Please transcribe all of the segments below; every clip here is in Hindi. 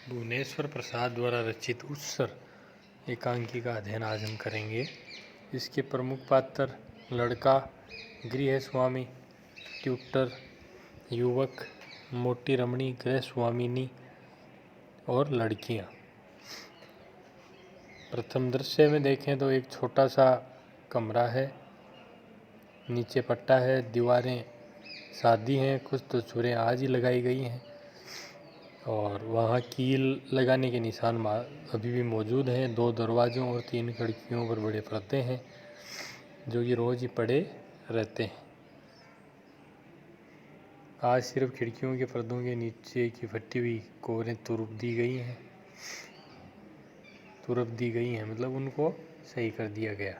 भुवनेश्वर प्रसाद द्वारा रचित उत्सर एकांकी का अध्ययन आज हम करेंगे। इसके प्रमुख पात्र लड़का, गृहस्वामी, ट्यूटर, युवक, मोटी रमणी, गृहस्वामिनी और लड़कियां। प्रथम दृश्य में देखें तो एक छोटा सा कमरा है, नीचे पट्टा है, दीवारें सादी हैं, कुछ तस्वीरें आज ही लगाई गई हैं और वहाँ कील लगाने के निशान अभी भी मौजूद हैं। 2 दरवाज़ों और 3 खिड़कियों पर बड़े पर्दे हैं जो कि रोज़ ही पड़े रहते हैं। आज सिर्फ खिड़कियों के पर्दों के नीचे की फटी हुई कोरें तुरप दी गई हैं, मतलब उनको सही कर दिया गया।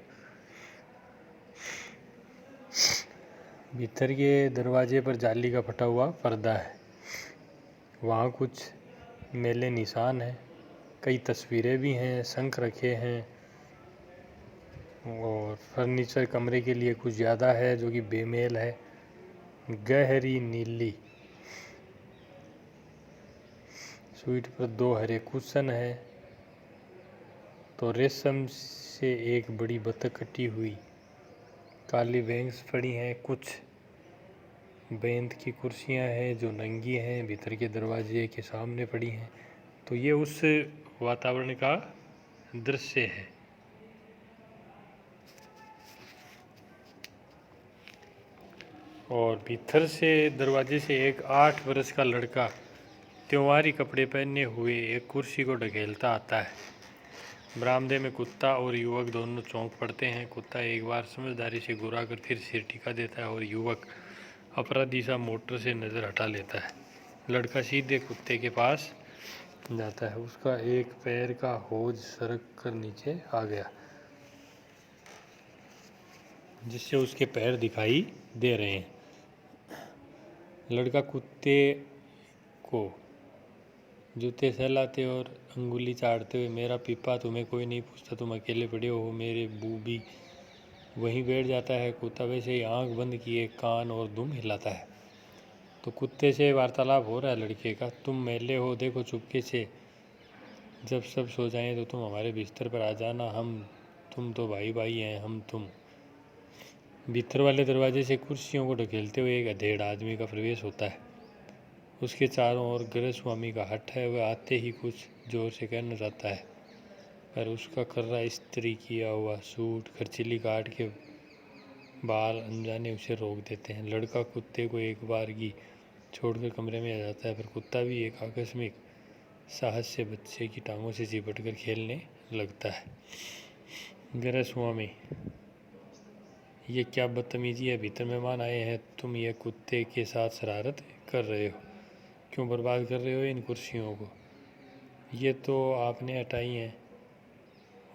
भीतर के दरवाजे पर जाली का फटा हुआ पर्दा है, वहाँ कुछ मैले निशान हैं, कई तस्वीरें भी हैं, शंख रखे हैं और फर्नीचर कमरे के लिए कुछ ज़्यादा है जो कि बेमेल है। गहरी नीली स्वीट पर 2 हरे कुशन है, तो रेशम से एक बड़ी बतख कटी हुई, काली बेंच पड़ी हैं, कुछ बेंत की कुर्सियां हैं जो नंगी हैं, भीतर के दरवाजे के सामने पड़ी हैं। तो ये उस वातावरण का दृश्य है। और भीतर से दरवाजे से एक 8 वर्ष का लड़का त्योहारी कपड़े पहने हुए एक कुर्सी को ढकेलता आता है। बरामदे में कुत्ता और युवक दोनों चौंक पड़ते हैं। कुत्ता एक बार समझदारी से घुरा कर फिर सिर टिका देता है और युवक अपराधी सा मोटर से नज़र हटा लेता है। लड़का सीधे कुत्ते के पास जाता है, उसका एक पैर का होज सरक कर नीचे आ गया जिससे उसके पैर दिखाई दे रहे हैं। लड़का कुत्ते को जूते सहलाते और अंगुली चाटते हुए, मेरा पीपा, तुम्हें कोई नहीं पूछता, तुम अकेले पड़े हो मेरे बूबी, वहीं बैठ जाता है। कुत्ता वैसे ही आंख बंद किए कान और दुम हिलाता है। तो कुत्ते से वार्तालाप हो रहा है लड़के का, तुम मैले हो, देखो चुपके से, जब सब सो जाएं तो तुम हमारे बिस्तर पर आ जाना, तुम तो भाई भाई हैं, हम तुम। भीतर वाले दरवाजे से कुर्सियों को ढकेलते हुए एक अधेड़ आदमी का प्रवेश होता है। उसके चारों ओर गृहस्वामी का हट है। वह आते ही कुछ जोर से कहना चाहता है, पर उसका कर्रा इस्त्री किया हुआ सूट, खर्चीली काट के बाल अनजाने उसे रोक देते हैं। लड़का कुत्ते को एक बारगी छोड़कर कमरे में आ जाता है, पर कुत्ता भी एक आकस्मिक साहस से बच्चे की टांगों से चिपटकर खेलने लगता है। गृहस्वामी, ये क्या बदतमीजी है, भीतर मेहमान आए हैं, तुम ये कुत्ते के साथ शरारत कर रहे हो, क्यों बर्बाद कर रहे हो इन कुर्सियों को, ये तो आपने हटाई हैं,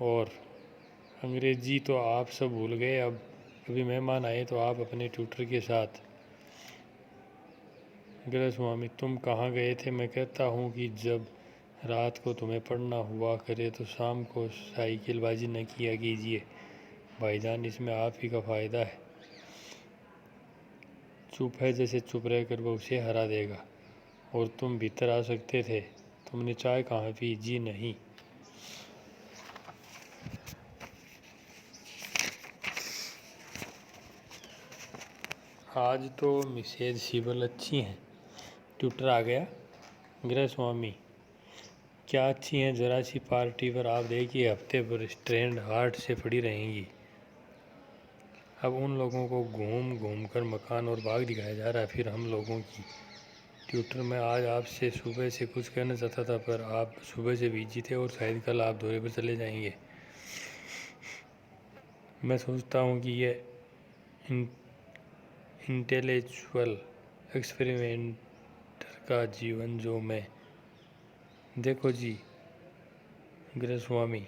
और अंग्रेजी तो आप सब भूल गए, अब अभी मेहमान आए तो आप अपने ट्यूटर के साथ। गृहस्वामी, तुम कहाँ गए थे, मैं कहता हूँ कि जब रात को तुम्हें पढ़ना हुआ करे तो शाम को साइकिलबाजी न किया कीजिए, भाईजान इसमें आप ही का फ़ायदा है। चुप है जैसे चुप रहकर वह उसे हरा देगा। और तुम भीतर आ सकते थे, तुमने चाय कहाँ पी, जी नहीं। आज तो मिसेज सिबल अच्छी हैं, ट्यूटर आ गया। गृहस्वामी, क्या अच्छी हैं, ज़रा सी पार्टी पर आप देखिए हफ्ते भर स्ट्रैंड हार्ट से पड़ी रहेंगी। अब उन लोगों को घूम घूम कर मकान और बाग दिखाया जा रहा है, फिर हम लोगों की। ट्यूटर, मैं आज आपसे सुबह से कुछ कहना चाहता था, पर आप सुबह से बिजी थे और शायद कल आप दौरे पर चले जाएंगे। मैं सोचता हूँ कि ये इंटेलेक्चुअल एक्सपेरिमेंटर का जीवन जो मैं, देखो जी गृहस्वामी,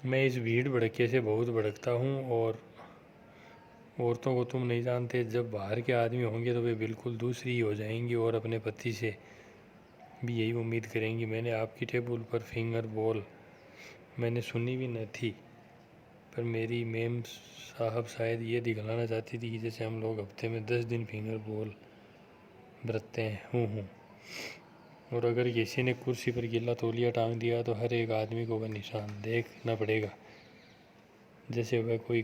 मैं इस भीड़ भड़के से बहुत भड़कता हूँ और औरतों को तुम नहीं जानते, जब बाहर के आदमी होंगे तो वे बिल्कुल दूसरी ही हो जाएंगी और अपने पति से भी यही उम्मीद करेंगी। मैंने आपकी टेबल पर फिंगर बॉल मैंने सुनी भी न थी, पर मेरी मेम साहब शायद ये दिखलाना चाहती थी कि जैसे हम लोग हफ्ते में 10 दिन फिंगर बॉल बरतते हैं। हूँ और अगर किसी ने कुर्सी पर गीला तौलिया टांग दिया तो हर एक आदमी को वह निशान देखना पड़ेगा, जैसे वह कोई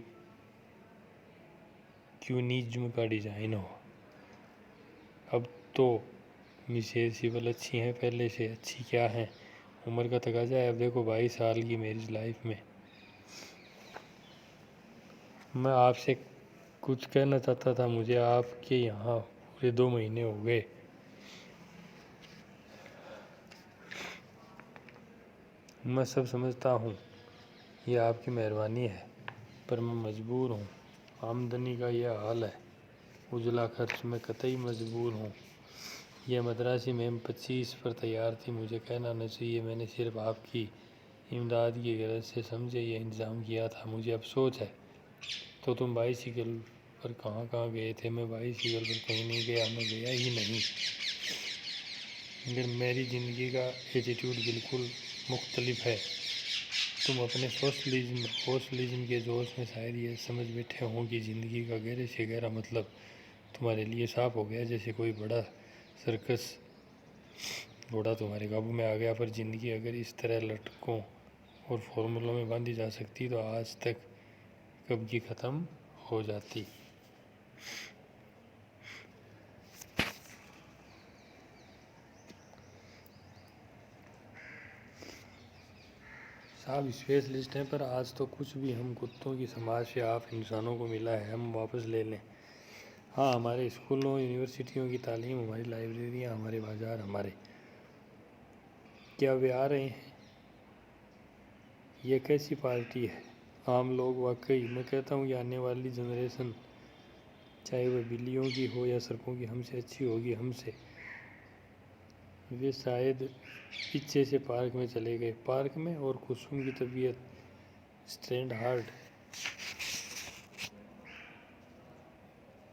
क्यूनिज्म का डिज़ाइन हो। अब तो मिसेज सिबल अच्छी हैं, पहले से अच्छी क्या हैं, उम्र का तकाजा है। अब देखो 22 साल की मैरिज लाइफ में मैं आपसे कुछ कहना चाहता था। मुझे आपके यहाँ पूरे 2 महीने हो गए। मैं सब समझता हूँ, यह आपकी मेहरबानी है, पर मैं मजबूर हूँ। आमदनी का यह हाल है, उजला खर्च में कतई मजबूर हूँ। यह मद्रासी मैम 25 पर तैयार थी, मुझे कहना न चाहिए। मैंने सिर्फ आपकी इमदाद की गरज से समझे यह इंतज़ाम किया था। मुझे अफसोस है। तो तुम बाईसिकल पर कहाँ कहाँ गए थे? मैं बाईसिकल पर कहीं नहीं गया, मैं गया ही नहीं। मगर मेरी ज़िंदगी का एटीट्यूड बिल्कुल मुख्तलिफ है। तुम अपने सोशलिज्म के जोश में शायद ये समझ बैठे हों कि ज़िंदगी का गहरे से गहरा मतलब तुम्हारे लिए साफ हो गया, जैसे कोई बड़ा सर्कस घोड़ा तुम्हारे काबू में आ गया। पर ज़िंदगी अगर इस तरह लटकों और फॉर्मूलों में बांधी जा सकती तो आज तक कब की ख़त्म हो जाती। साहब स्पेशलिस्ट हैं, पर आज तो कुछ भी हम कुत्तों की समाज से आप इंसानों को मिला है, हम वापस ले लें। हाँ, हमारे स्कूलों यूनिवर्सिटियों की तालीम, हमारी लाइब्रेरियाँ, हमारे बाज़ार, हमारे क्या वे आ रहे हैं? ये कैसी पार्टी है? आम लोग वाकई, मैं कहता हूँ कि आने वाली जनरेशन, चाहे वह बिल्लियों की हो या सड़कों की, हमसे अच्छी होगी। हमसे। वे शायद पीछे से पार्क में चले गए। पार्क में? और कुसुम की तबीयत स्ट्रेंड हार्ट